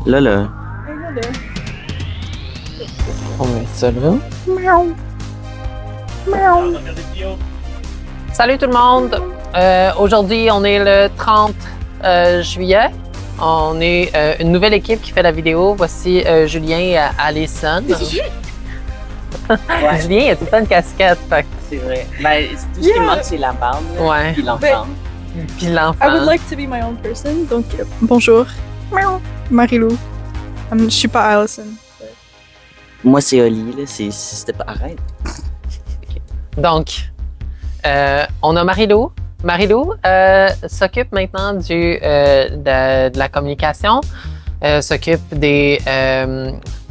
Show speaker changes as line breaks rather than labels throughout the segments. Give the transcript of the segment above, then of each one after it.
Là.
On met ça là. Miaou. Miaou. Salut tout le monde! Aujourd'hui, on est le 30 juillet. On est une nouvelle équipe qui fait la vidéo. Voici Julien et Alison.
Ouais.
Julien, il a tout le temps une casquette.
C'est vrai. Ben, tout ce qui manque, c'est la barbe.
Ouais.
Puis l'enfant.
Puis l'enfant.
I would like to be my own person. Donc, bonjour. Miaou. Marilou. Je suis pas Allison.
Moi, c'est Oli, là. C'était pas... Arrête.
Donc, on a Marilou. Marilou s'occupe maintenant de la communication, s'occupe des...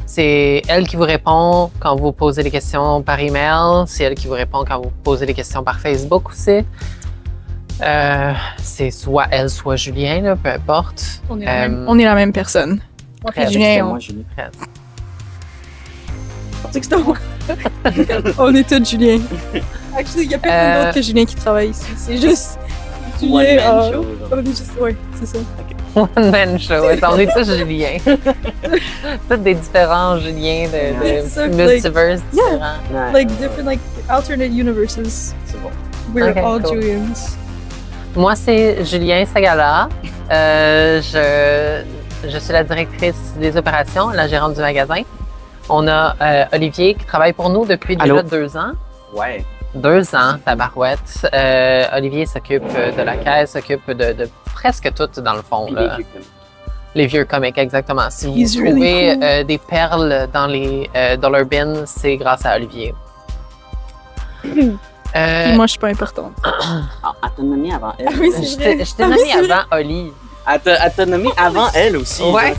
c'est elle qui vous répond quand vous posez des questions par email, c'est elle qui vous répond quand vous posez des questions par Facebook aussi. C'est soit elle, soit Julien, là, peu importe.
On est la même personne. Moi et
Presque,
Julien,
Moi, Julie.
on est tous Julien. Actually, il y a personne d'autre que Julien qui travaille ici. C'est juste
One
Julien.
man show, genre.
On est juste, ouais, c'est ça.
One man show. On est tous Julien. Tous des différents Juliens de
Ouais, c'est ça,
multiverse
yeah.
différents.
Ouais,
Like
ouais.
different, like alternate universes.
C'est bon.
We're
Okay,
all
cool.
Julians.
Moi, c'est Julien Sagala. Je suis la directrice des opérations, la gérante du magasin. On a Olivier qui travaille pour nous depuis déjà
Allô?
2 ans.
Ouais.
2 ans, tabarouette. Olivier s'occupe de la caisse, s'occupe de presque tout dans le fond.
Puis
Là.
les vieux comme-
Les vieux comics, exactement. Si vous
He's
trouvez
really cool.
des perles dans leur bin, c'est grâce à Olivier.
Puis moi, je suis pas importante.
Ah, elle t'a nommé avant elle.
Ah oui, c'est
je
vrai.
t'ai
Ah oui,
nommé
c'est vrai.
avant Oli.
Elle t'a nommé avant elle aussi.
Ouais.
donc,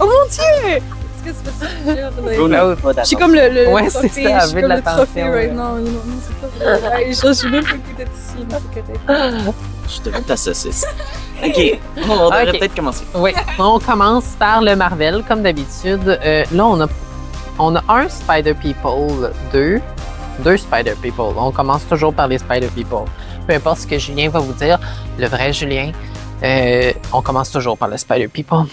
Oh mon Dieu! Est-ce que c'est parce que je gère, like-
Bro n'a
Là,
pas
Je suis
d'attention.
comme le
Ouais,
trophée,
c'est ça,
je suis
avec
comme le
l'attention,
trophée
ouais.
right now. You know, non, c'est pas vrai. Je suis même pas peut-être ici, mais c'est correct.
Je te veux ta saucisse. OK. On devrait
Ok.
peut-être commencer.
Oui, on commence par le Marvel, comme d'habitude. Là, on a un Spider People, deux Spider People. On commence toujours par les Spider People. Peu importe ce que Julien va vous dire, le vrai Julien, on commence toujours par le Spider People.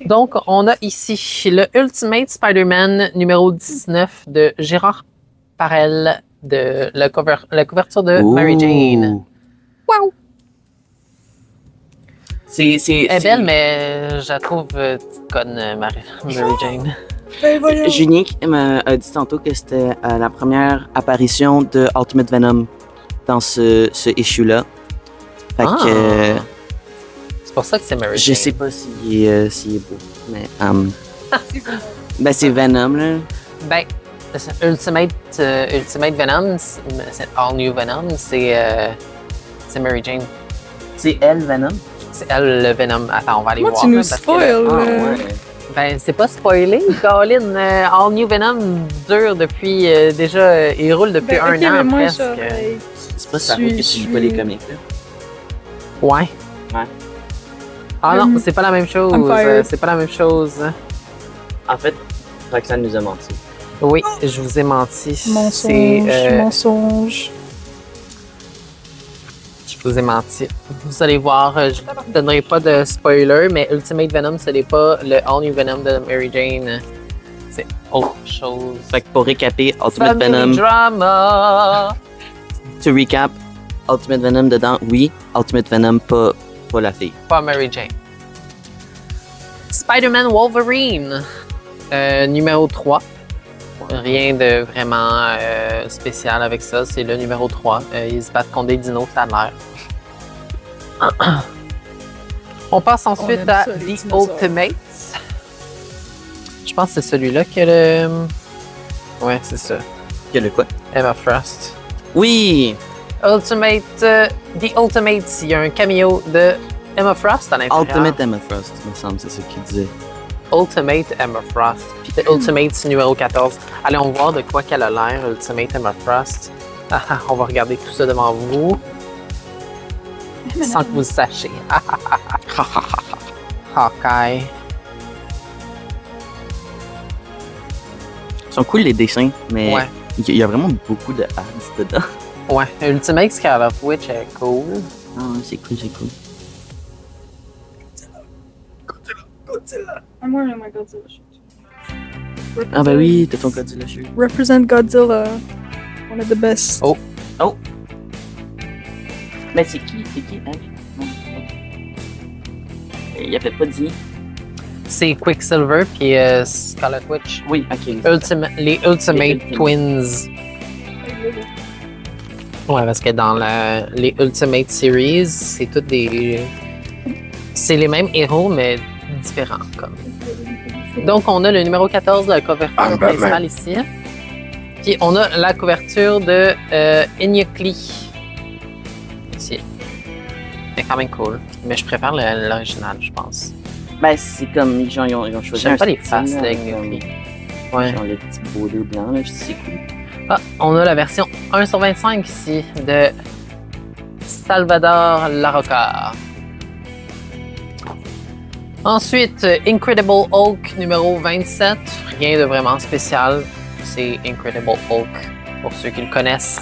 Donc, on a ici le Ultimate Spider-Man numéro 19 de Gérard Parel, de la couverture de Mary Jane. Wow!
C'est
Elle est belle, mais je la trouve petite conne, Mary Jane.
Ben voyons.
Julien m'a dit tantôt que c'était la première apparition de Ultimate Venom dans ce issue-là. Fait
Ah.
que
C'est pour ça que c'est Mary
je
Jane.
sais pas s'il est beau, mais ben c'est Venom là.
Ben, Ultimate Venom, c'est All New Venom, c'est Mary Jane.
C'est elle Venom.
C'est elle le Venom. Attends, on va aller
Moi,
voir.
tu nous
là, parce que là-
spoil.
Ben, c'est pas spoilé, Colin. All New Venom dure depuis déjà, il roule depuis
Ben,
un
ok,
an
mais moi,
presque.
genre, like,
C'est pas ça que tu lis pas les comics là.
Ouais.
Ouais.
Ah non, c'est pas la même chose.
I'm fired.
C'est pas la même chose.
En fait, Roxane nous a menti.
Oui, je vous ai menti.
Mensonge, mensonge.
Je vous ai menti. Vous allez voir, je ne donnerai pas de spoiler, mais Ultimate Venom, ce n'est pas le All New Venom de Mary Jane. C'est autre chose.
Fait que pour récaper, Ultimate
Family
Venom,
drama!
to recap, Ultimate Venom dedans, oui. Ultimate Venom, pas la fille.
Pas Mary Jane. Spider-Man Wolverine, numéro 3. Rien de vraiment spécial avec ça, c'est le numéro 3. Ils se battent contre des dinos, ça a l'air. On passe ensuite
aime
à
ça, les
The
dinosaures.
Ultimates. Je pense que c'est celui-là que le... Ouais, c'est ça.
Que le quoi?
Emma Frost.
Oui!
Ultimate... The Ultimates, il y a un cameo de Emma Frost à l'intérieur.
Ultimate Emma Frost, il me semble, c'est ce qu'il disait.
Ultimate Emma Frost. The Ultimate numéro 14. Allons voir de quoi qu'elle a l'air, Ultimate Emma Frost. Ah, ah, on va regarder tout ça devant vous. Sans que vous le sachiez. Hawkeye.
Ils sont cool les dessins, mais
Ouais.
il y a vraiment beaucoup de ads dedans.
Ouais. Ultimate Scarlet Witch est cool.
Ah ouais, c'est cool, c'est cool.
Godzilla. I'm wearing my Godzilla shirt.
Ah ben oui, t'as ton Godzilla shirt.
Represent Godzilla. One of the best.
Oh.
Ben c'est qui? Hein? Il avait pas dit.
C'est Quicksilver puis Scarlet Witch.
Oui, ok.
Les Ultimate
Les
Twins. Ouais, parce que dans les Ultimate Series, c'est toutes des. C'est les mêmes héros, mais différents. Comme. Donc, on a le numéro 14 de la couverture principale ici. Puis, on a la couverture de Inyekli. Ici. C'est quand même cool. Mais je préfère l'original, je pense.
Ben c'est comme les gens ils ont choisi.
J'aime pas les
style,
faces
là,
d'Inyekli.
comme-
Ouais.
Genre le petit border blanc, là, je sais c'est cool.
Ah, on a la version 1/25 ici de Salvador Larroca. Ensuite, Incredible Hulk numéro 27. Rien de vraiment spécial. C'est Incredible Hulk pour ceux qui le connaissent.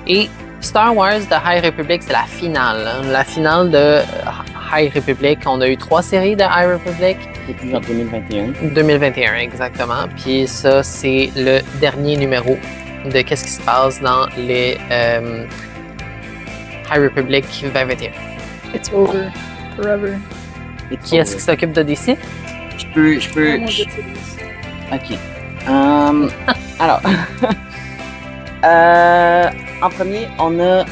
Et Star Wars de High Republic, c'est la finale. Hein. La finale de High Republic. On a eu 3 séries de High Republic.
Depuis genre 2021.
2021, exactement. Puis ça, c'est le dernier numéro de qu'est-ce qui se passe dans les High Republic 2021.
It's over. Forever.
Et
Qui est-ce qui s'occupe de DC?
Je peux.
Oh mon Dieu,
Ok. Alors. En premier, on a.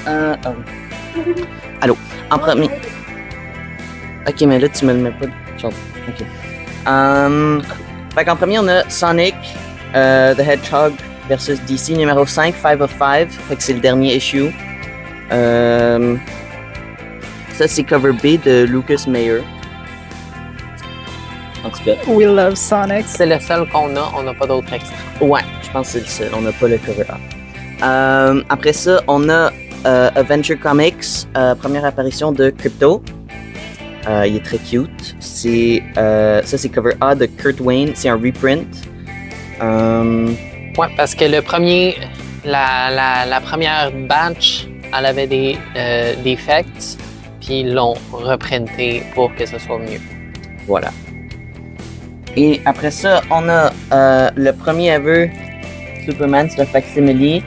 Allô. En premier. Ok, mais là, tu me le mets pas. Genre. Ok. Fait qu'en premier, on a Sonic the Hedgehog versus DC numéro 5, 5 of 5. Fait que c'est le dernier issue. Ça, c'est cover B de Lucas Mayer. En tout cas.
We love Sonic.
C'est le seul qu'on a, on n'a pas d'autres extraits.
Ouais, je pense que c'est le seul. On n'a pas le cover A. Après ça, on a Adventure Comics, première apparition de Crypto. Il est très cute. Ça, c'est cover A de Kurt Wayne. C'est un reprint.
Ouais, parce que le premier, la première batch, elle avait des effects, puis ils l'ont reprinté pour que ce soit mieux.
Voilà. Et après ça, on a le premier ever Superman sur le facsimile.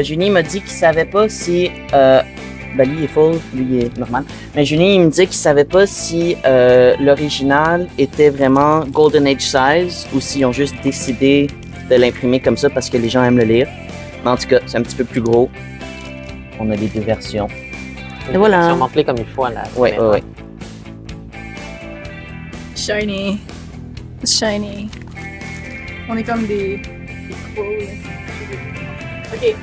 Junie m'a dit qu'il savait pas si. Ben lui il est full, lui il est normal. Mais Junie il me dit qu'il savait pas si l'original était vraiment Golden Age size ou s'ils ont juste décidé de l'imprimer comme ça parce que les gens aiment le lire. Mais en tout cas, c'est un petit peu plus gros. On a les deux versions. Et voilà.
Ils ont montré comme il faut à la
Ouais.
Shiny. Shiny. On est comme des crocs. Ok.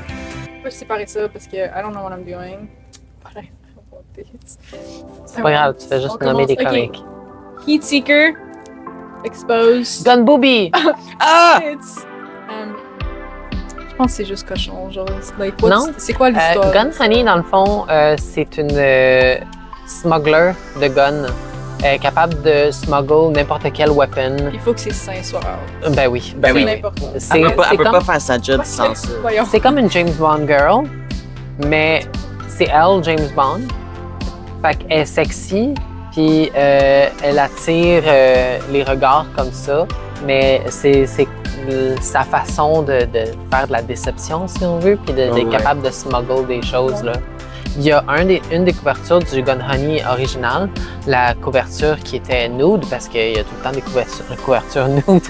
Je vais séparer ça parce que I don't know what I'm doing. But I want this.
C'est pas grave, tu fais juste
On
nommer des
commence, ok.
comics.
Heatseeker. Exposed.
Gun Booby!
Ah!
It's, je pense que c'est juste cochon. Genre, like,
Non.
c'est quoi l'histoire?
Gun Honey, dans le fond, c'est une smuggler de gun capable de smuggle n'importe quel weapon.
Il faut que ses seins soient out.
Ben oui.
Ben oui.
N'importe quoi.
C'est
Elle peut
c'est
pas
comme,
faire sa job sans ça.
Voyons.
c'est comme une James Bond girl, mais c'est elle, James Bond. Fait qu'elle est sexy, puis elle attire les regards comme ça, mais c'est sa façon de faire de la déception, si on veut, puis d'être capable de smuggle des choses, là. Il y a une des couvertures du Gun Honey original, la couverture qui était nude, parce qu'il y a tout le temps des couvertures nude.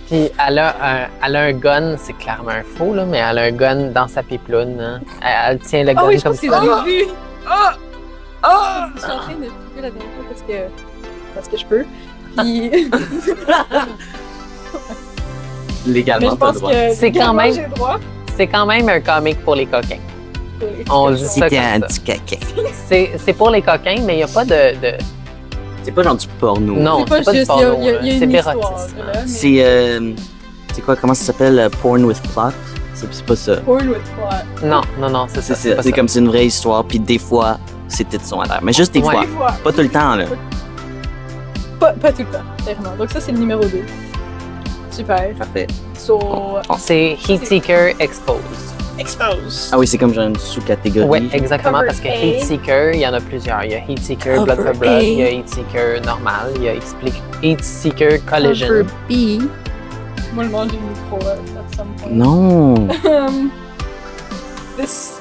Puis elle a un gun, c'est clairement un faux, là, mais elle a un gun dans sa piploune. Hein. Elle tient le gun
Ah oui, je
comme
pense que
ça.
c'est dans les vues. Je suis en train de flipper la dernière fois parce que je peux. Puis... Mais
Légalement,
je
pas le
pense
droit.
que
C'est quand
légalement,
même-
j'ai le droit.
C'est quand même un comic pour les coquins. On dit
Si
ça
t'es un
comme ça.
petit caquin.
C'est pour les coquins, mais il n'y a pas de...
C'est pas genre du porno.
Non,
C'est pas
c'est pas du
juste,
porno,
il y a
là. C'est
une
de
histoire.
l'érotisme.
là, mais-
C'est quoi, comment ça s'appelle? Porn with plot? C'est pas ça.
Porn with plot.
Non, c'est ça.
C'est
pas
ça. C'est
ça.
comme c'est une vraie histoire, puis des fois, c'est de son à l'air. Mais juste des
Ouais.
fois.
Des fois.
Pas tout le temps, là.
Pas tout le temps, clairement. Donc ça, c'est le numéro 2. Super.
Parfait.
So,
C'est Heatseeker Exposed.
Expose.
Ah oui, c'est comme genre une sous-catégorie.
Oui, exactement,
Cover
parce que
A.
Heat Seeker, il y en a plusieurs. Il y a Heat Seeker Blood
Cover
for Blood,
A.
il y a Heat Seeker normal, il y a Heat Seeker Collision.
Cover B. Moi, le manger une micro at some point.
Non!
This.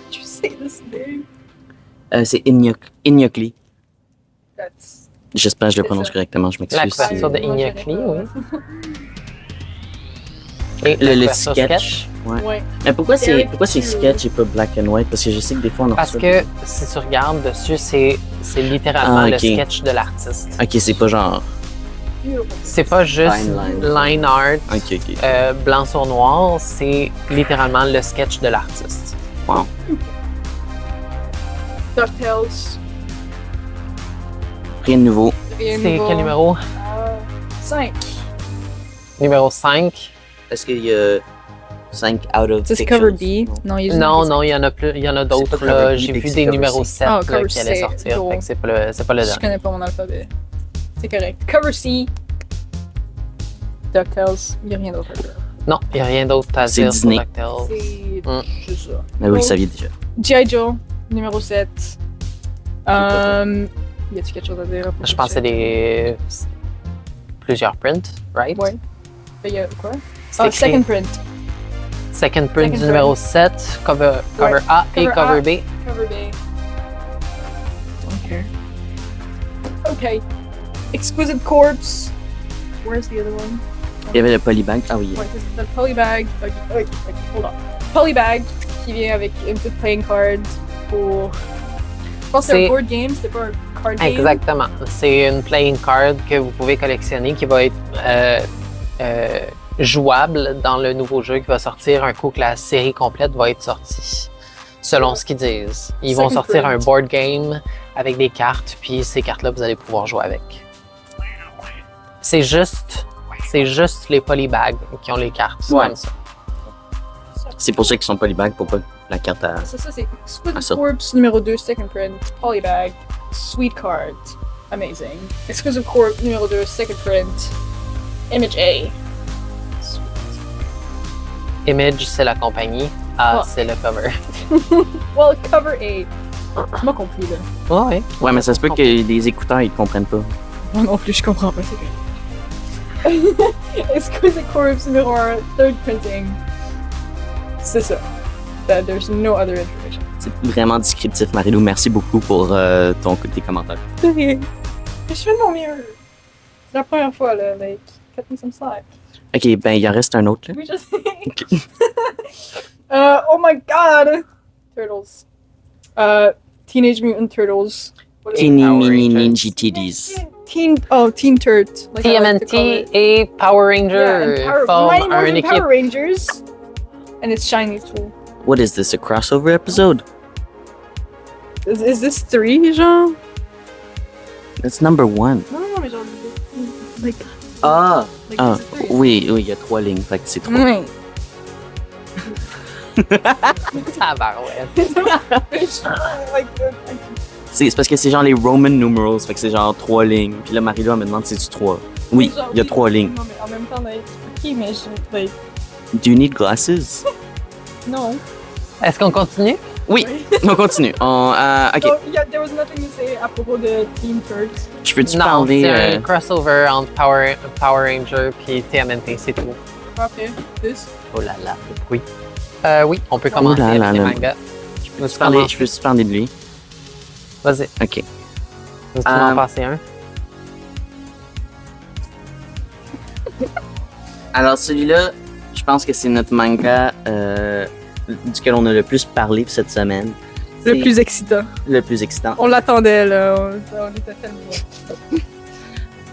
Did you say this name?
C'est Inyokli.
That's.
J'espère que je le
C'est
prononce
ça.
correctement, je
La
m'excuse.
couverture de
Moi, j'irais
Inyokli,
pas.
oui. Et la
Le
couverture
sketch. Ouais.
Ouais.
Mais pourquoi c'est
Very
sketch et pas black and white? Parce que je sais que des fois on en
Parce
reçoit
que si tu regardes dessus, c'est littéralement
Ah,
le
ok.
sketch de l'artiste.
Ok, c'est pas genre.
Beautiful.
C'est pas juste
Fine
line art
Ok, ok.
blanc sur noir, c'est littéralement le sketch de l'artiste.
Wow.
DuckTales.
Rien de nouveau.
Rien de
C'est
nouveau.
quel numéro?
5.
Numéro 5.
Est-ce qu'il y a 5 out of
Ça, c'est
quelque
cover
chose?
B. Non, il y a
Non, non, il y en a plus, il y en a
C'est
d'autres.
pas
là.
cover B,
J'ai
mais
vu
c'est
des
cover
numéros
C.
7
Ah,
là,
cover
qui allaient
C,
sortir.
cool.
Fait que c'est pas le
Je
dernier.
connais pas mon alphabet. C'est correct. Cover C. DuckTales. Il n'y a rien d'autre à dire.
Non, il n'y a rien d'autre à
C'est
dire
Disney.
sur DuckTales.
C'est
Mm.
juste ça.
Mais vous le saviez déjà.
G.I. Joe, numéro 7. Y a-tu quelque chose à dire? à propos
Je
de
pense que c'est
G.I.
des... plusieurs prints, right?
Ouais. Il y a quoi?
C'est
Ah,
écrit
second print.
Second print
Second
du numéro
print.
7, cover
Ouais.
A et
Cover
cover
A.
B.
Cover B. Okay. Okay. Exquisite Corpse. Where's the other one?
Il y avait le polybag. Ah oui.
Ouais, c'est le polybag. Ok, hold on. Polybag qui vient avec une petite playing card pour. Je pense que c'est
C'est-
un board game, c'était pas un card game.
Exactement. C'est une playing card que vous pouvez collectionner qui va être jouable dans le nouveau jeu qui va sortir un coup que la série complète va être sortie. Selon ce qu'ils disent. Ils vont
Second
sortir
print.
un board game avec des cartes, puis ces cartes-là, vous allez pouvoir jouer avec. C'est juste les polybags qui ont les cartes.
Ouais.
Comme ça.
C'est pour ça qu'ils sont polybag, pour pas la carte à.
Ça, c'est Exquisite
Ah, ça.
Corpse numéro 2, second print, polybag, sweet card. Amazing. Exquisite Corpse numéro 2, second print, image A.
Image, c'est la compagnie. A,
Ah.
c'est le cover.
Well, cover A. Tu m'as compris, là.
Ouais.
Ouais, mais ça se peut que les écouteurs ils comprennent pas.
Moi non plus, je comprends pas, c'est vrai. Exquisite Corpse numéro 1, third printing. C'est ça. There's no other information.
C'est vraiment descriptif, Marilou. Merci beaucoup pour tes commentaires.
De rien. Je fais de mon mieux. C'est la première fois, là, like, cut me some slack.
Ok, ben il en reste un autre. Là.
We just. Oh my god! Turtles. Teenage Mutant Turtles. What is it?
Teeny
Power
mini
Rangers.
ninja titties.
Teen Turt. Like I like to call
TMNT
it.
et Power
Yeah,
Ranger
and Mighty
forment
Morphin
une équipe.
Power Rangers. And it's shiny too.
What is this, a crossover episode?
Is this 3, genre?
That's number 1.
Non, mais genre. Like.
Ah!
Like
Ah,
this is 3.
oui, il y a 3 lignes, fait que c'est 3.
Ouais.
Tabarouette.
Like,
C'est parce que c'est genre les Roman numerals, fait que c'est genre 3 lignes. Puis là, Marie-Lou, elle me demande si c'est 3. Oui,
genre,
il y a 3 lignes.
Non, mais en même temps, like. Ok, mais je. Like.
Do you need glasses?
Non.
Est-ce qu'on continue?
Oui, on continue. Ok,
So, yeah, there was nothing to say à propos de Teen Turds.
je peux-tu
Non,
parler...
c'est un crossover entre Power Ranger puis TMNT, c'est tout.
Après, this.
Oh là là, oui. Oui, on peut
Oh
commencer
là là
avec les
là.
mangas.
je peux-tu parler de lui?
Vas-y,
Ok.
veux-tu m'en passer un?
Alors celui-là, je pense que c'est notre manga duquel on a le plus parlé cette semaine.
Le
C'est
plus excitant.
le plus excitant.
On l'attendait, là. On était tellement.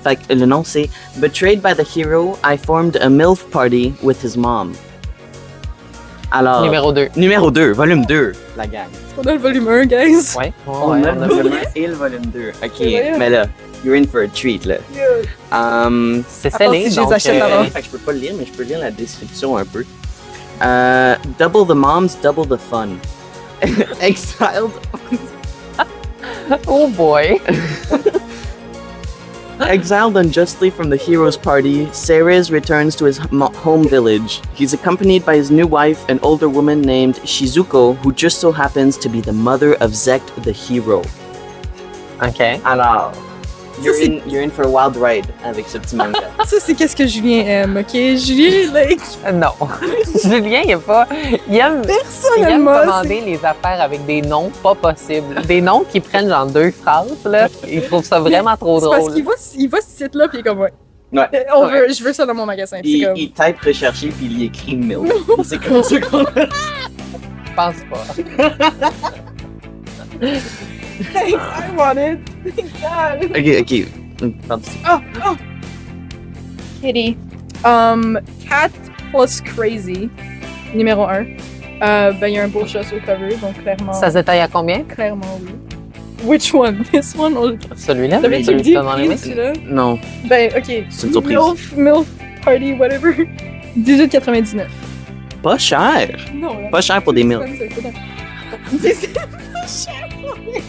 Fait que le nom c'est Betrayed by the Hero, I formed a MILF party with his mom. Alors,
Numéro 2.
numéro 2, volume 2, la gang.
On a le volume 1, guys.
Ouais,
On a le volume 1 et le volume 2. Ok,
Ouais.
mais là, you're in for a treat là.
C'est
À part
scellé,
si je les
donc...
achète avant.
Fait que je peux pas le lire, mais je peux lire la description un peu. Double the moms, double the fun. Exiled.
Oh boy!
Exiled unjustly from the hero's party, Ceres returns to his home village. He's accompanied by his new wife, an older woman named Shizuko, who just so happens to be the mother of Zect the hero.
OK.
Alors, you're in for a wild ride avec ce petit manga.
Ça, c'est qu'est-ce que Julien aime, ok? Julien, like,
Non. Julien, il aime
personnellement,
commander les affaires avec des noms pas possibles. Des noms qui prennent genre 2 phrases, là. Il trouve ça vraiment trop
c'est parce
drôle.
qu'il voit ce site-là, puis il est comme, ouais.
Ouais.
Je veux ça dans mon magasin. Puis c'est comme...
Il type rechercher puis il écrit milk. C'est comme ça qu'on a.
Je pense pas.
I want it. God.
Ok. Pardon.
Oh. Kitty. Cat plus Crazy, numéro 1. Ben, il y a un beau chat sur le cover, donc clairement.
Ça se détaille à combien?
Clairement, oui. Which one? This one or...
Celui-là?
T'avais-tu
Celui
dit
que t'as dans les mains?
celui-là?
Non.
Ben, ok.
C'est une surprise.
MILF Party, whatever. 18,99.
Pas cher.
Non, là.
Pas cher pour des milk.
C'est pas cher pour des milk.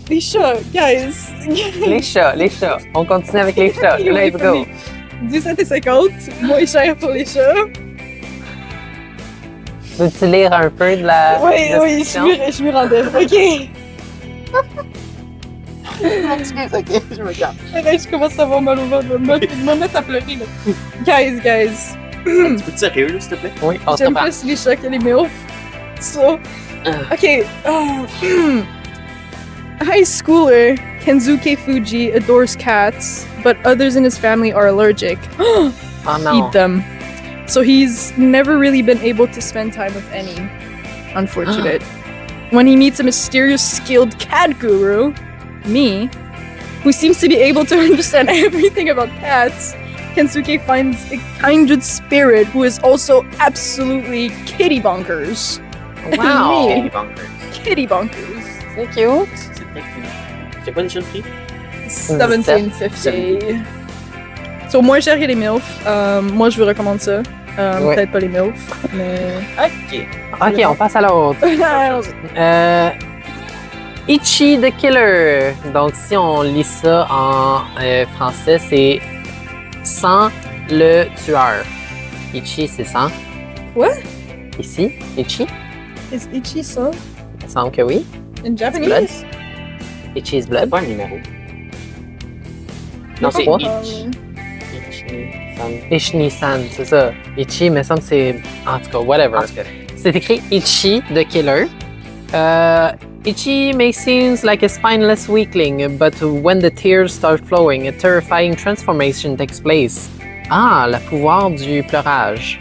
Les chats, guys.
Les chats. On continue avec les chats. Let's go.
17,50, moins cher pour les chats.
Veux-tu lire un peu de la
Oui,
description?
je m'y rendais. Ok.
Ok, je me calme.
Arrête, je commence à avoir mal au ventre. Je vais me mettre à pleurer, là. Guys.
Tu peux être sérieux, là, s'il te plaît?
Oui, on se
J'aime
prend.
plus les chats que les MILF. Ça. Ok. High schooler Kenzuke Fuji adores cats, but others in his family are allergic.
Oh non.
Eat them. So he's never really been able to spend time with any. Unfortunate. When he meets a mysterious skilled cat guru, me, who seems to be able to understand everything about cats, Kensuke finds a kindred spirit who is also absolutely kitty bonkers.
Wow.
Me. Kitty bonkers.
C'est cute.
C'est très cool. C'est quoi déjà le prix?
17.50. So moins cher que les MILF. Moi, je vous recommande ça.
Ouais.
Peut-être pas les MILF, mais...
Ok.
OK, on passe à l'autre. Ichi the Killer. Donc, si on lit ça en français, c'est Sans le tueur. Ichi, c'est sans.
What?
Ici, Ichi.
Is Ichi ça?
Il me semble que oui.
In
Blood.
Japanese?
Ichi's
C'est
Blood.
pas un numéro. Non, c'est
Quoi?
Ichi.
Ichi-san, c'est ça. Ichi, me semble que c'est... En tout cas, whatever.
En tout cas.
C'est écrit Ichi the Killer. Ichi may seem like a spineless weakling, but when the tears start flowing, a terrifying transformation takes place. Ah, le pouvoir du pleurage.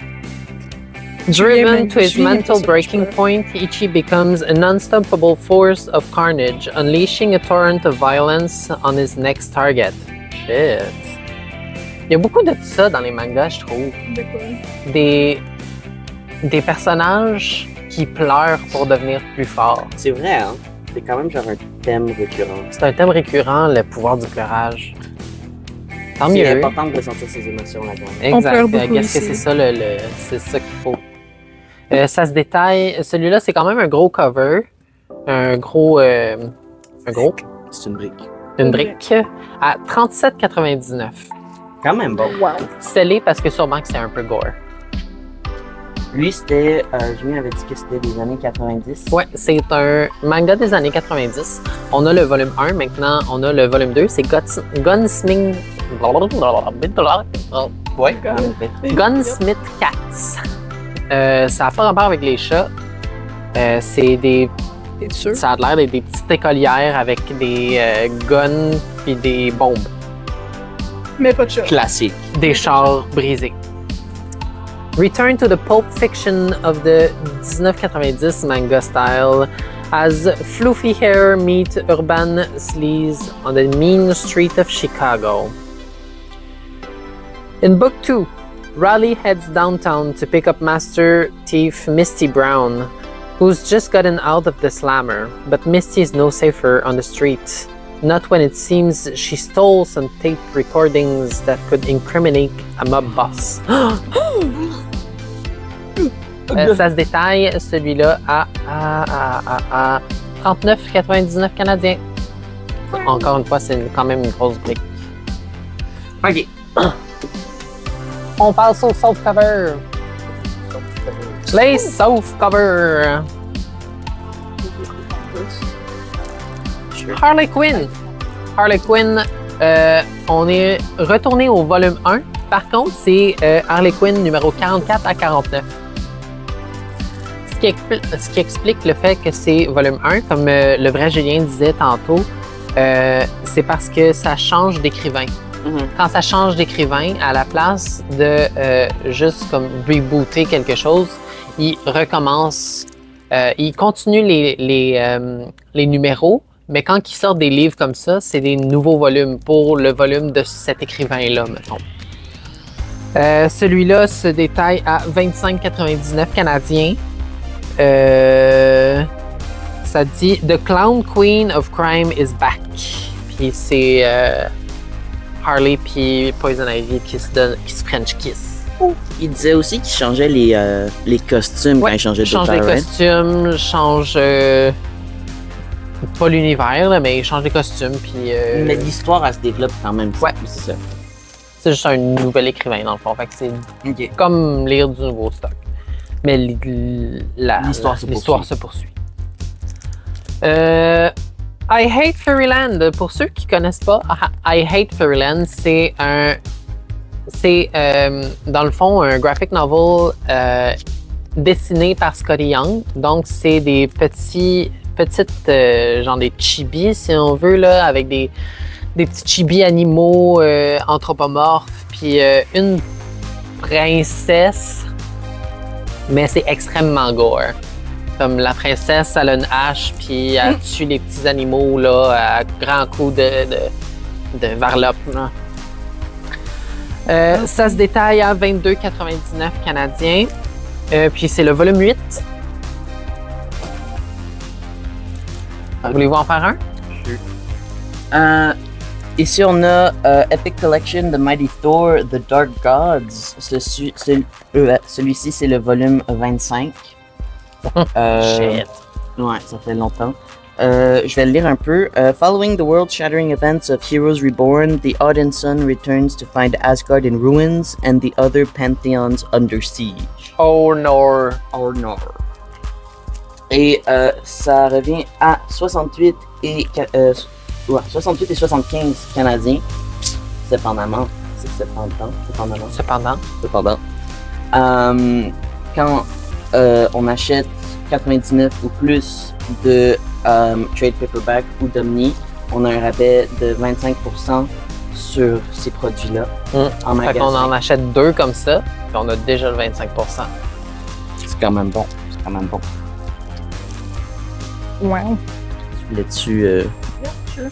Driven to his mental breaking point, Ichi becomes an unstoppable force of carnage, unleashing a torrent of violence on his next target. Shit. Il y a beaucoup de ça dans les mangas, je trouve.
De quoi?
Des personnages qui pleurent pour devenir plus forts.
C'est vrai, hein? C'est quand même genre un thème récurrent.
C'est un thème récurrent, le pouvoir du pleurage. Tant
C'est
mieux.
important de ressentir ses émotions là-dedans.
On
Exact.
pleure beaucoup
Est-ce que
ici.
c'est ça c'est ça qu'il faut? Ça se détaille. Celui-là, c'est quand même un gros cover. Un gros.
C'est une brique.
Une brique. À 37,99.
Quand même bon.
Wow.
Scellé parce que sûrement que c'est un peu gore.
Lui, c'était. Julien avait dit que c'était des années 90.
Ouais, c'est un manga des années 90. On a le volume 1, maintenant on a le volume 2. C'est Gunsmith. Ouais. Gunsmith Cats. Ça n'a pas rapport avec les chats. C'est des.
T'es sûr?
Ça a l'air d'être des petites écolières avec des guns puis des bombes.
Mais pas de chat.
Classique.
Des chars brisés. Return to the pulp fiction of the 1990 manga style as fluffy hair meet urban sleaze on the mean street of Chicago. In book 2, Riley heads downtown to pick up master thief Misty Brown, who's just gotten out of the slammer, but Misty is no safer on the street. Not when it seems she stole some tape recordings that could incriminate a mob boss. Ça se détaille, celui-là, à 39,99 canadiens. Encore une fois, c'est quand même une grosse brique.
Ok.
On passe au softcover. Les softcovers. Harley Quinn. Harley Quinn, on est retourné au volume 1. Par contre, c'est Harley Quinn numéro 44 à 49. Ce qui explique le fait que c'est volume 1, comme le vrai Julien disait tantôt, c'est parce que ça change d'écrivain. Quand ça change d'écrivain, à la place de juste comme rebooter quelque chose, il recommence, il continue les numéros, mais quand il sort des livres comme ça, c'est des nouveaux volumes pour le volume de cet écrivain-là, mettons. Celui-là se détaille à 25,99 canadiens. Ça dit « The Clown Queen of Crime is back ». Puis c'est Harley puis Poison Ivy qui se French kiss.
Il disait aussi qu'il changeait les costumes quand il changeait
change
d'auteur.
les costumes, change pas l'univers, là, mais il change les costumes. Puis,
Mais l'histoire, elle se développe quand même.
Ouais.
C'est ça.
c'est juste un nouvel écrivain, dans le fond. Fait que c'est
Ok.
comme lire du nouveau stock. Mais
L'histoire se
se poursuit. I Hate Fairyland. Pour ceux qui connaissent pas, I Hate Fairyland, c'est dans le fond un graphic novel dessiné par Scotty Young. Donc c'est des petites genre des chibis si on veut là, avec des petits chibis animaux anthropomorphes, puis une princesse, mais c'est extrêmement gore. Comme la princesse, elle a une hache, puis elle tue les petits animaux là, à grands coups de varlope. Là. Ça se détaille à 22,99 canadiens. Puis c'est le volume 8. Voulez-vous en faire un?
Ici, on a Epic Collection, The Mighty Thor, The Dark Gods. Celui-ci, c'est le volume 25.
Shit.
Ouais, ça fait longtemps. Je vais le lire un peu. Following the world-shattering events of Heroes Reborn, the Odin Sun returns to find Asgard in ruins and the other pantheons under siege.
Oh no.
Oh no. Et ça revient à 68 et 75 canadiens. Cependant. Quand on achète 99 ou plus de trade paperback ou d'Omni, on a un rabais de 25% sur ces produits-là en
Fait
magasin.
qu'on en achète 2 comme ça, puis on a déjà le 25%.
C'est quand même bon.
Wow.
Là-dessus,
Yeah, sure.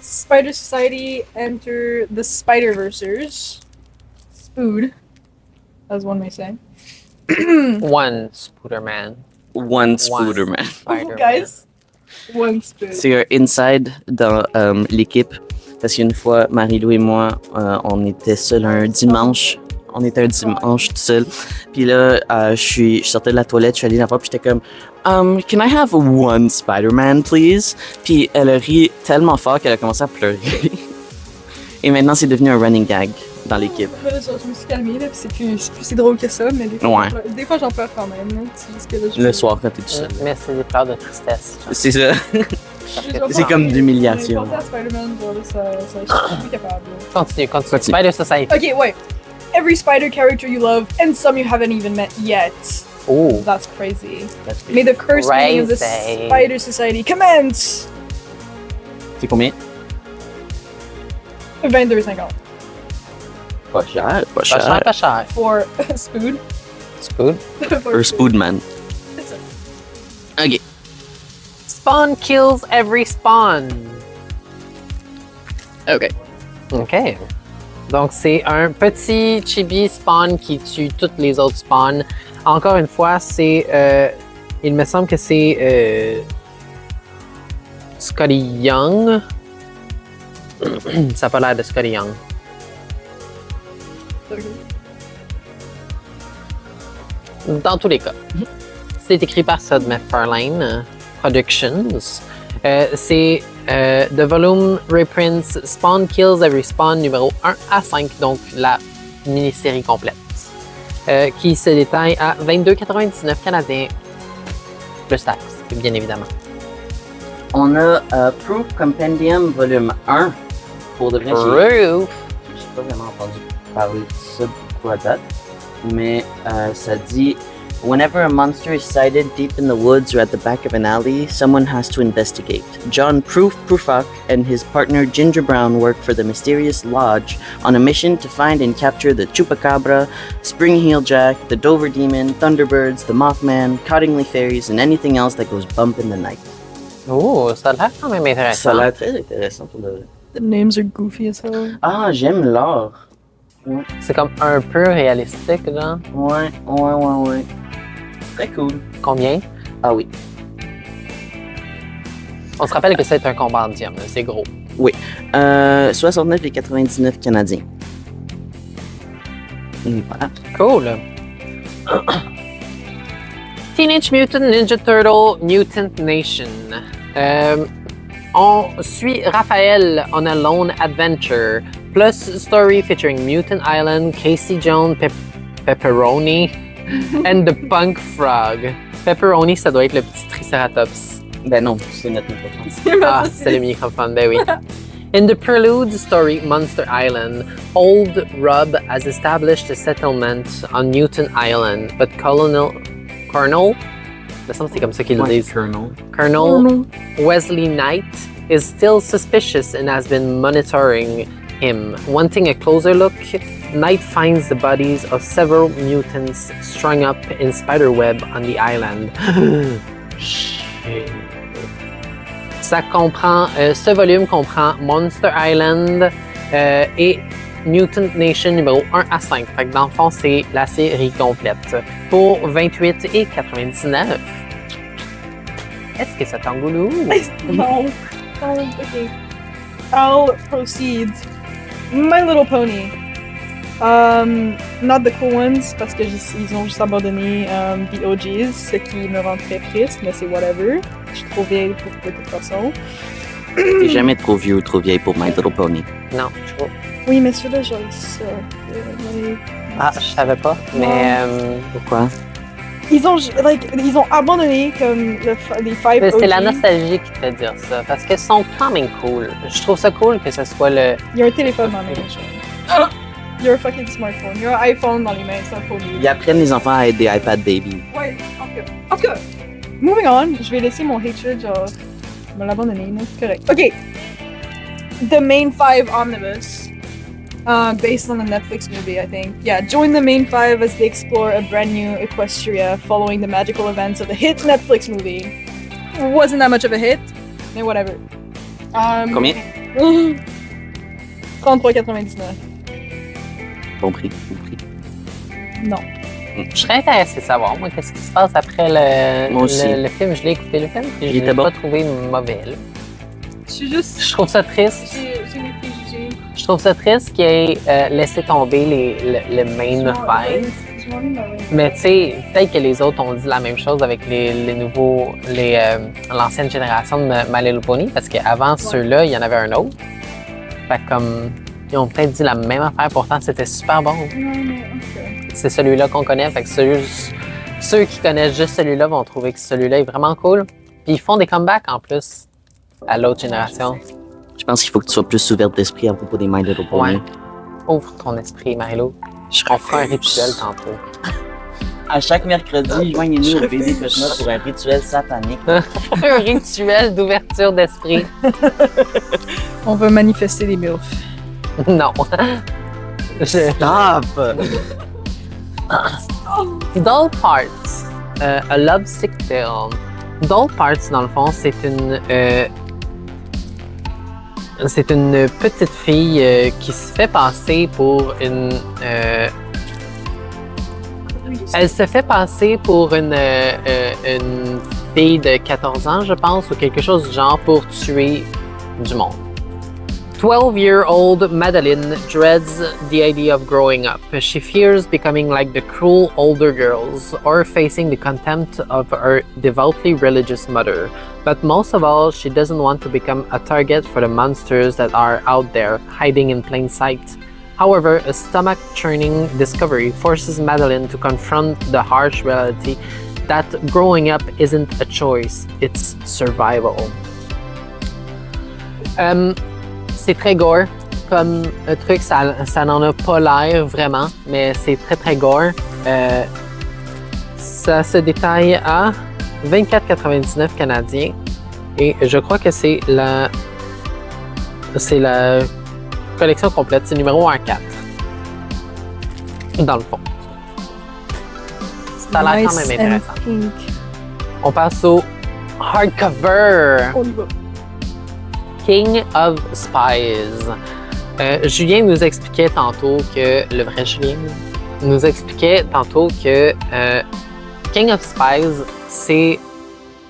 Spider Society enter the Spider-Versers. Spood, as one may say.
One Spooderman.
One Spooderman.
Spider-Man.
Guys, one Spood.
C'est un inside dans l'équipe. Parce qu'une fois, Marie-Lou et moi, on était seuls un dimanche. On était un dimanche tout seul. Puis là, je sortais de la toilette, je suis allé la voir, puis j'étais comme can I have one Spider-Man, please? Puis elle a ri tellement fort qu'elle a commencé à pleurer. Et maintenant, c'est devenu un running gag dans l'équipe.
Là, je me suis calmée, là, puis c'est plus si drôle que ça, mais des fois j'en pleure quand même. Là. C'est juste que là,
Le soir, quand t'es tout seul.
Mais c'est des pleurs de tristesse.
C'est ça. C'est comme d'humiliation.
J'ai pensé à Spider-Man, genre, là, je suis plus capable. Là.
Continue. Spider Society.
Okay, wait. Every spider character you love, and some you haven't even met yet.
Oh.
That's crazy. May the cursed meeting of the
Crazy.
Spider Society commence!
C'est combien?
22,50
Pas cher, pas
Pas cher.
for Spood.
Spood.
Un Spoodman.
C'est ça.
Ok.
Spawn kills every spawn.
Ok.
OK. Donc, c'est un petit chibi spawn qui tue toutes les autres spawns. Encore une fois, c'est... il me semble que c'est... Scotty Young. Ça n'a pas l'air de Scotty Young. Dans tous les cas. C'est écrit par Todd McFarlane. Productions. C'est The Volume reprints Spawn Kills Every Spawn numéro 1 à 5, donc la mini-série complète, qui se détaille à 22,99 canadiens, plus taxe, bien évidemment.
On a Proof Compendium volume 1. Pour de vrai,
Proof!
j'ai pas vraiment entendu parler de ça beaucoup à date, mais ça dit whenever a monster is sighted deep in the woods or at the back of an alley, someone has to investigate. John Prufak and his partner Ginger Brown work for the mysterious Lodge on a mission to find and capture the Chupacabra, Spring Heel Jack, the Dover Demon, Thunderbirds, the Mothman, Cottingley Fairies, and anything else that goes bump in the night.
Oh, ça a l'air quand même intéressant.
Ça a l'air très intéressant pour le...
The names are goofy as hell.
Ah, j'aime l'art. Ouais,
C'est comme un peu réalistique, genre.
ouais. Très cool.
Combien?
Ah oui.
On se rappelle que c'est un combat en diam, là, c'est gros.
69,99 canadiens. Et voilà.
Cool. Teenage Mutant Ninja Turtle Mutant Nation. On suit Raphael on a lone adventure, plus story featuring Mutant Island, Casey Jones, Pepperoni, and the Punk Frog. Pepperoni, ça doit être le petit Triceratops.
Ben non, c'est notre microphone.
Ah, c'est le microphone, ben oui. In the prelude story Monster Island, Old Rob has established a settlement on Newton Island, but Colonel, me semble que c'est comme ça qu'ils le disent. Colonel Wesley Knight is still suspicious and has been monitoring him. Wanting a closer look, Knight finds the bodies of several mutants strung up in spiderweb on the island. Shit. Ce volume comprend Monster Island et Mutant Nation numéro 1 à 5. Fait que dans le fond, c'est la série complète. Pour 28,99. Est-ce que ça t'engoulou?
No. Okay. I'll proceed. My Little Pony. Not the cool ones, parce que ils ont juste abandonné The OGs, ce qui me rend très triste, mais c'est whatever. Je suis trop vieille pour de toute façon.
T'es jamais trop vieux ou trop vieille pour My Little Pony.
Non, je trouve.
Oui, mais ceux-là, j'ai ça.
Ah, je savais pas, mais...
Pourquoi?
Ils ont abandonné comme les Five OG.
C'est la nostalgie qui te fait dire ça, parce qu'ils sont quand même cool. Je trouve ça cool que ce soit le...
Il y a un téléphone dans les mains. Il y a un fucking smartphone. Il y a un iPhone dans les mains, c'est un pony.
Ils apprennent les enfants à être des iPad baby.
Ouais, en tout cas. Moving on, je vais laisser mon hatred, genre, me l'abandonner, non? Correct. Ok. The Main Five Omnibus. Based on the Netflix movie, I think. Yeah, join the Main Five as they explore a brand new Equestria following the magical events of the hit Netflix movie. Wasn't that much of a hit, mais whatever.
Combien?
33,99.
Bon prix.
Non.
Je serais intéressée de savoir, moi, qu'est-ce qui se passe après le film. Je l'ai écouté, le film, puis je l'ai pas trouvé mauvais. Là.
Je
trouve ça triste.
J'ai mes préjugés.
Je trouve ça triste qu'il ait laissé tomber le main fight. Mais tu sais, peut-être que les autres ont dit la même chose avec les nouveaux, l'ancienne génération de My Little Pony, parce qu'avant ceux-là, il y en avait un autre. Fait comme, ils ont peut-être dit la même affaire, pourtant c'était super bon. C'est celui-là qu'on connaît, fait que ceux qui connaissent juste celui-là vont trouver que celui-là est vraiment cool. Puis ils font des comebacks en plus à l'autre génération.
Je pense qu'il faut que tu sois plus ouverte d'esprit à propos des My Little Pony.
Ouais. Ouvre ton esprit, Marilo. On fera un rituel tantôt.
À chaque mercredi, joignez-nous au Baby Cosmos pour un rituel satanique.
Un rituel d'ouverture d'esprit.
On va manifester les MILF.
Non.
Stop!
Doll Parts, a Love Sick Tale. Doll Parts, dans le fond, c'est une petite fille qui se fait passer pour une... elle se fait passer pour une fille de 14 ans, je pense, ou quelque chose du genre, pour tuer du monde. 12-year-old Madeline dreads the idea of growing up. She fears becoming like the cruel older girls or facing the contempt of her devoutly religious mother. But most of all, she doesn't want to become a target for the monsters that are out there, hiding in plain sight. However, a stomach-churning discovery forces Madeline to confront the harsh reality that growing up isn't a choice, it's survival. C'est très gore comme truc, ça n'en a pas l'air vraiment, mais c'est très très gore. Ça se détaille à 24,99 canadiens et je crois que c'est la collection complète, c'est numéro 1-4 dans le fond. Ça a l'air quand même intéressant.
Pink.
On passe au hardcover.
On y va.
King of Spies. Julien nous expliquait tantôt que, le vrai Julien nous expliquait tantôt que King of Spies, c'est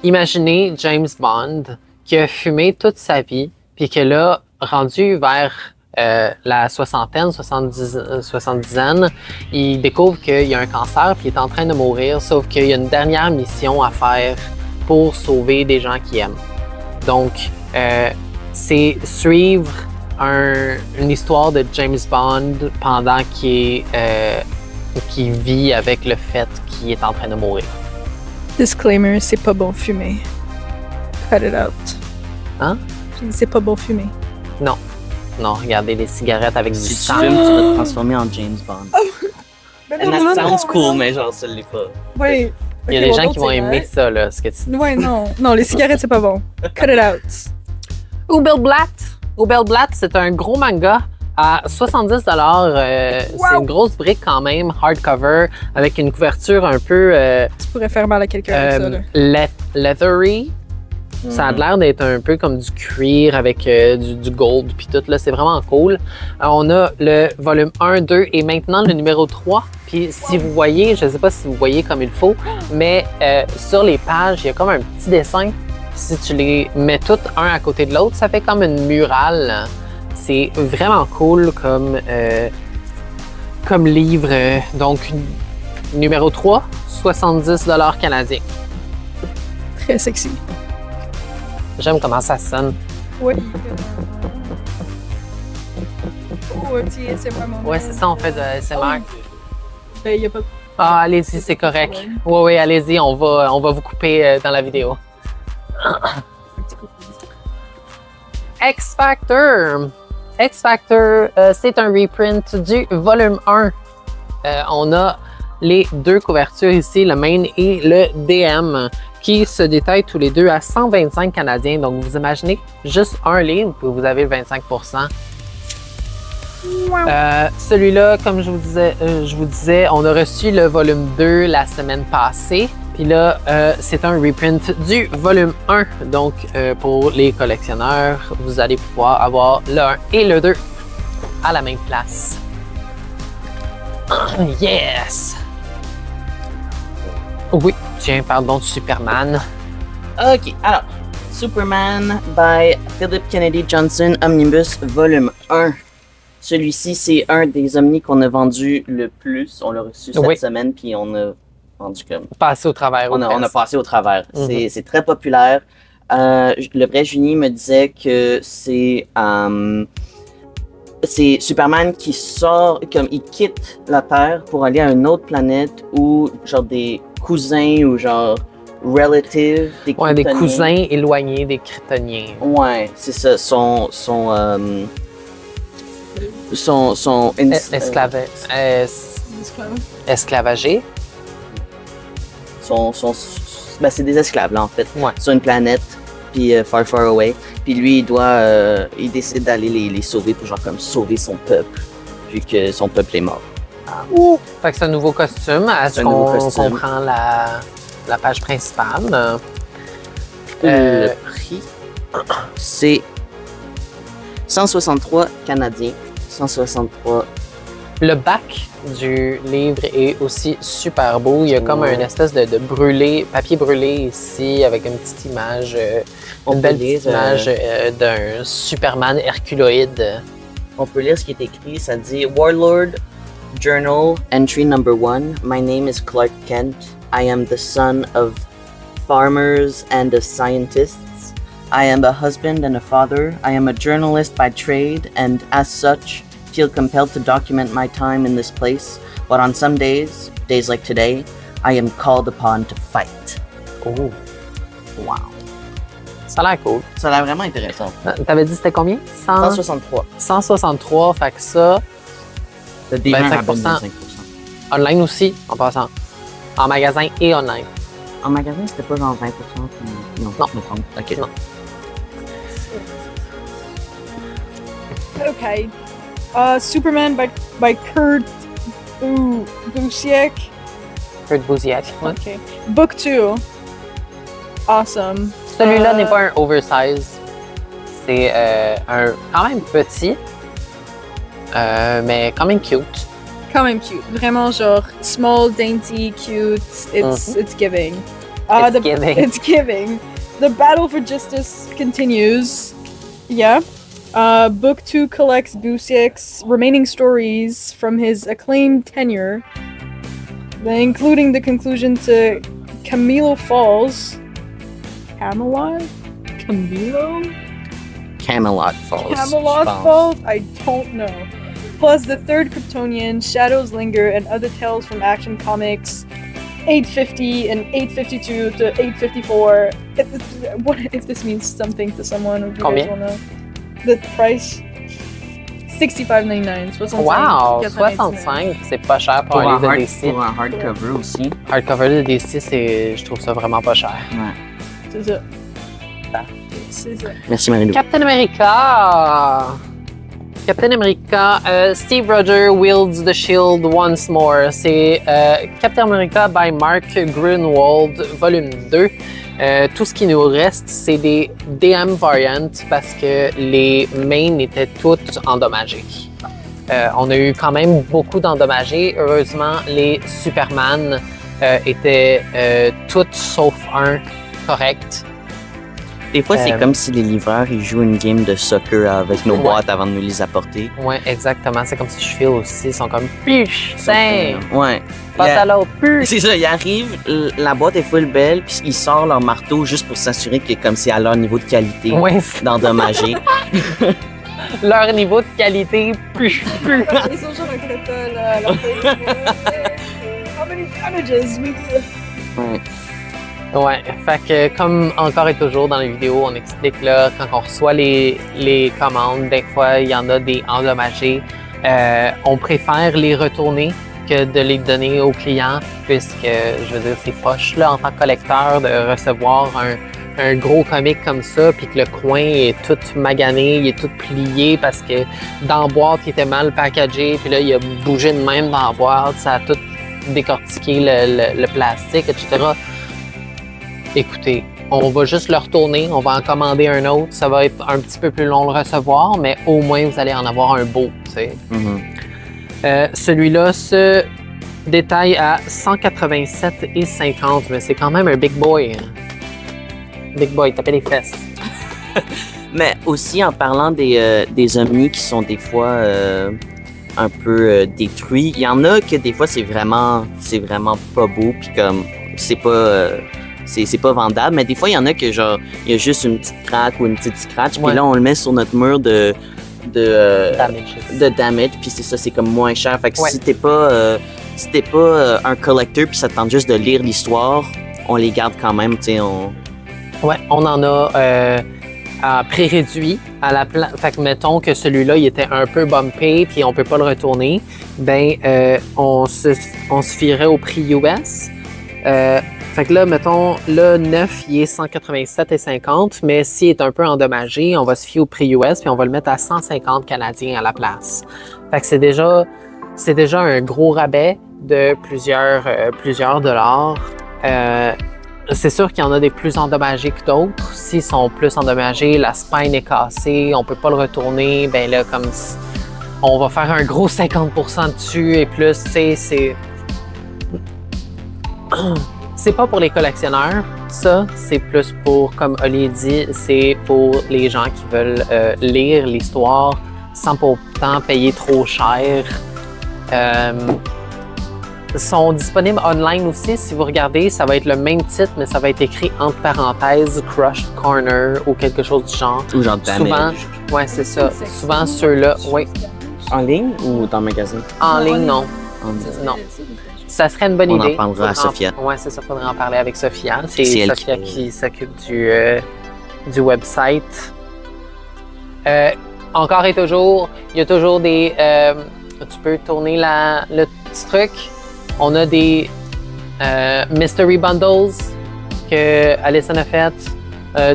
imaginer James Bond qui a fumé toute sa vie, puis que là, rendu vers la soixantaine, 70aine, il découvre qu'il y a un cancer, puis il est en train de mourir, sauf qu'il y a une dernière mission à faire pour sauver des gens qu'il aime. Donc, c'est suivre une histoire de James Bond pendant qu'il vit avec le fait qu'il est en train de mourir.
Disclaimer, c'est pas bon fumer. Cut it out.
Hein?
J'ai dit c'est pas bon fumer.
Non. Non, regardez les cigarettes avec du
Si tu
sang.
fumes, tu vas te transformer en James Bond. And that sounds cool, mais genre, ça l'est pas.
Ouais.
Il y a des gens qui vont aimer ça, là, ce que tu dis.
Ouais, non. Non, les cigarettes, c'est pas bon. Cut it out.
Ubel Blatt. Ubel Blatt, c'est un gros manga à 70$. C'est une grosse brique quand même, hardcover, avec une couverture un peu
Tu pourrais faire mal à quelqu'un avec ça, là.
leathery. Ça a l'air d'être un peu comme du cuir avec du gold puis tout, là, c'est vraiment cool. On a le volume 1, 2 et maintenant le numéro 3. Puis si vous voyez, je sais pas si vous voyez comme il faut, mais sur les pages, il y a comme un petit dessin. Si tu les mets toutes un à côté de l'autre, ça fait comme une murale. C'est vraiment cool comme livre. Donc, numéro 3, 70$ canadiens.
Très sexy.
J'aime comment ça sonne.
Oui. Oh, petit, c'est vraiment
Ouais, c'est ça, on fait de ASMR.
Ben, y a pas...
Ah, allez-y, c'est correct. Oui, oui, allez-y, on va vous couper dans la vidéo. X Factor. X Factor, c'est un reprint du volume 1. On a les deux couvertures ici, le main et le DM, qui se détaillent tous les deux à 125 canadiens. Donc, vous imaginez juste un livre, puis vous avez le 25%. Celui-là, comme je vous disais, on a reçu le volume 2 la semaine passée. Puis là, c'est un reprint du volume 1. Donc, pour les collectionneurs, vous allez pouvoir avoir le 1 et le 2 à la même place. Yes! Oui, tiens, pardon, Superman.
Ok, alors, Superman by Philip Kennedy Johnson, Omnibus, volume 1. Celui-ci, c'est un des omnis qu'on a vendu le plus. On l'a reçu cette semaine, puis on a vendu comme...
Passé au travers.
On a passé au travers. C'est très populaire. Le vrai Junie me disait que c'est Superman qui sort, comme il quitte la Terre pour aller à une autre planète où genre des cousins ou genre relatives, des
ouais, des cousins éloignés des Kryptoniens.
Ouais, c'est ça.
Esclavagés.
Ben, c'est des esclaves là en fait.
Ouais.
Sur une planète, puis far away. Puis lui, il décide d'aller les sauver pour genre comme sauver son peuple, vu que son peuple est mort.
Fait que c'est un nouveau costume. Est-ce qu'on comprend la page principale?
Le prix, c'est 163 canadiens. 163.
Le bac du livre est aussi super beau. Il y a comme une espèce de papier brûlé ici avec une petite image, une belle petite image d'un Superman herculoïde.
On peut lire ce qui est écrit. Ça dit Warlord Journal Entry Number 1. My name is Clark Kent. I am the son of farmers and of scientists. I am a husband and a father. I am a journalist by trade, and as such, feel compelled to document my time in this place. But on some days like today, I am called upon to fight.
Oh. Wow. Ça a l'air cool.
Ça a l'air vraiment intéressant.
T'avais dit c'était combien?
163.
163, fait que ça,
Le D20
25%.
rabais de 25%.
online aussi, en passant. En magasin et online.
En magasin, c'était pas genre 20%? Puis... Non, je me trompe. Ok.
Non.
Okay. Superman by Kurt Busiek.
Kurt Busiek. Ouais.
Okay. Book 2. Awesome.
Celui-là n'est pas un oversize. C'est un quand même petit, mais quand même cute.
Quand même cute. Vraiment genre small, dainty, cute. It's giving.
It's giving.
It's giving. The battle for justice continues. Yeah. Book 2 collects Busiek's remaining stories from his acclaimed tenure, including the conclusion to Camilo Falls. Camelot? Camilo?
Camelot Falls.
Camelot
je pense.
Falls? I don't know. Plus the third Kryptonian, Shadows Linger, and other tales from Action Comics 850 and 852 to 854. What if this means something to someone? If you guys
Combien?
will know. The price $65.99. 65.
Wow!
95.
65, c'est pas cher pour un livre de DC.
Pour un hardcover aussi.
Hardcover de DC, je trouve ça vraiment pas cher.
Ouais.
C'est ça.
Ah.
C'est ça.
Merci Marie-Lou.
Captain America! Captain America, Steve Rogers wields the shield once more. C'est Captain America by Mark Grunwald, volume 2. Tout ce qui nous reste, c'est des DM variants parce que les mains étaient toutes endommagées. On a eu quand même beaucoup d'endommagés. Heureusement, les Superman étaient toutes sauf un corrects.
Des fois, c'est comme si les livreurs ils jouent une game de soccer avec nos boîtes avant de nous les apporter.
Ouais, exactement. C'est comme si je file aussi. Ils sont comme push, sain,
Ouais.
passe à l'autre, push.
C'est ça, ils arrivent, la boîte est full belle, puis ils sortent leur marteau juste pour s'assurer que comme c'est à leur niveau de qualité
Ouais,
d'endommager.
leur niveau de qualité, push, push.
Ils sont genre un crétin là, à la fin. How many damages we do?
Ouais.
Ouais, fait que comme encore et toujours dans les vidéos, on explique là, quand on reçoit les commandes, des fois il y en a des endommagés. On préfère les retourner que de les donner aux clients, puisque je veux dire, c'est poche là en tant que collecteur de recevoir un gros comic comme ça, puis que le coin est tout magané, il est tout plié parce que dans la boîte il était mal packagé, puis là il a bougé de même dans la boîte, ça a tout décortiqué le plastique, etc. Écoutez, on va juste le retourner, on va en commander un autre, ça va être un petit peu plus long de le recevoir, mais au moins vous allez en avoir un beau, tu sais. Celui-là se détaille à 187,50, mais c'est quand même un big boy. Hein. Big boy, tapez les fesses.
Mais aussi en parlant des omnis qui sont des fois un peu détruits, il y en a que des fois c'est vraiment pas beau, puis comme c'est pas vendable, mais des fois il y en a que genre il y a juste une petite craque ou une petite scratch, puis là on le met sur notre mur de damage, puis c'est ça, c'est comme moins cher. Fait que si t'es pas un collector puis ça te tente juste de lire l'histoire, on les garde quand même, tu sais.
Ouais, on en a à prix réduit à la place. Fait que mettons que celui-là il était un peu bumpé puis on peut pas le retourner, ben on se fierait au prix US. Fait que là, mettons, le neuf, il est 187,50, mais s'il est un peu endommagé, on va se fier au prix US puis on va le mettre à 150 Canadiens à la place. Fait que c'est déjà un gros rabais de plusieurs dollars. C'est sûr qu'il y en a des plus endommagés que d'autres. S'ils sont plus endommagés, la spine est cassée, on peut pas le retourner, ben là, comme on va faire un gros 50% dessus et plus, tu sais, c'est pas pour les collectionneurs, ça, c'est plus pour, comme Oli dit, c'est pour les gens qui veulent lire l'histoire sans pour autant payer trop cher. sont disponibles online aussi. Si vous regardez, ça va être le même titre, mais ça va être écrit entre parenthèses Crushed Corner ou quelque chose du genre.
Ou genre
Souvent,
damage.
ouais, c'est ça. Souvent, ceux-là, oui.
En ligne ou dans le magasin?
En ligne, non.
En ligne.
Non. Ça serait une bonne
On en
idée.
parlera à Sophia.
Oui, c'est ça. Il faudrait en parler avec Sophia. C'est
C'est elle
Sophia qui s'occupe du website. Encore et toujours, il y a toujours des... tu peux tourner le petit truc. On a des mystery bundles que Alison a fait.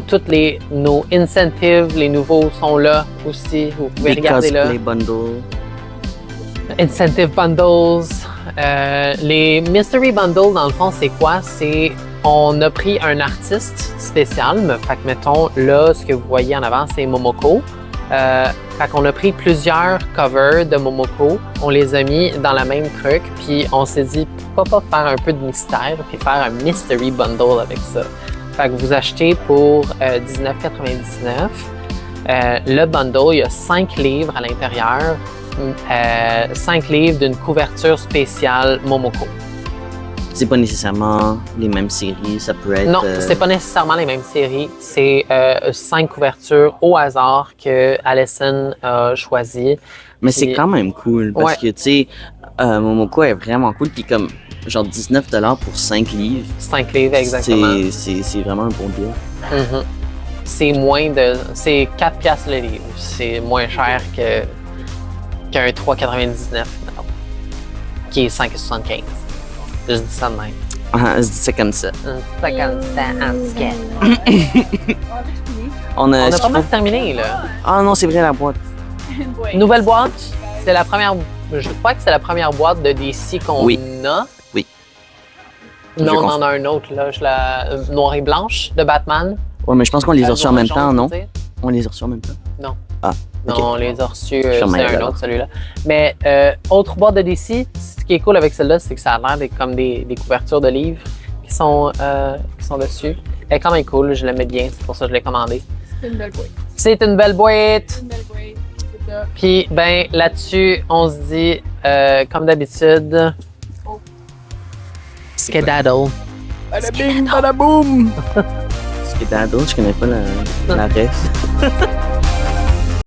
Toutes nos incentives, les nouveaux sont là aussi. Vous pouvez
Des
regarder là.
cosplay bundles.
Incentive bundles. Les mystery bundles, dans le fond, c'est quoi? On a pris un artiste spécial. Fait que, mettons, là, ce que vous voyez en avant, c'est Momoko. Fait qu'on a pris plusieurs covers de Momoko. On les a mis dans la même truc. Puis on s'est dit, pourquoi pas faire un peu de mystère puis faire un mystery bundle avec ça. Fait que vous achetez pour $19,99. Le bundle, il y a 5 livres à l'intérieur. 5 livres d'une couverture spéciale Momoko.
C'est pas nécessairement les mêmes séries, ça peut être...
Non, c'est pas nécessairement les mêmes séries. C'est 5 couvertures au hasard que Alison a choisi.
Mais c'est quand même cool parce
Ouais.
que, tu sais, Momoko est vraiment cool. Puis comme, genre 19$ pour 5 livres.
5 livres, exactement.
C'est vraiment un bon deal.
Mhm. C'est 4 piastres le livre. C'est moins cher qu'un 3,99 qui est 5,75. Je dis ça de même.
Ah, je dis ça comme ça.
50 en tout cas.
On
On
a,
a pas mal terminé, là.
Ah non, c'est vrai, la boîte.
Nouvelle boîte, c'est la première. Je crois que c'est la première boîte de DC qu'on
Oui.
a.
Oui.
Non,
Je
on en a un autre, là. Noir et blanche de Batman.
Ouais, mais je pense qu'on les a reçus en même
Jaune,
temps, non?
je veux dire.
On les a reçus en même temps?
Non.
Ah,
Non,
ok.
on les a reçus, c'est
Sûrement,
un
alors.
autre, celui-là. Mais autre boîte de DC, ce qui est cool avec celle-là, c'est que ça a l'air d'être comme des couvertures de livres qui sont dessus. Elle est quand même cool, je l'aimais bien, c'est pour ça que je l'ai commandé.
C'est une belle boîte.
C'est une belle boîte!
C'est une belle boîte. C'est ça.
Puis, ben, là-dessus, on se dit, comme d'habitude,
Oh.
skedaddle.
Bada bing, bada boom!
Parce que Daddle, je connais pas la ref.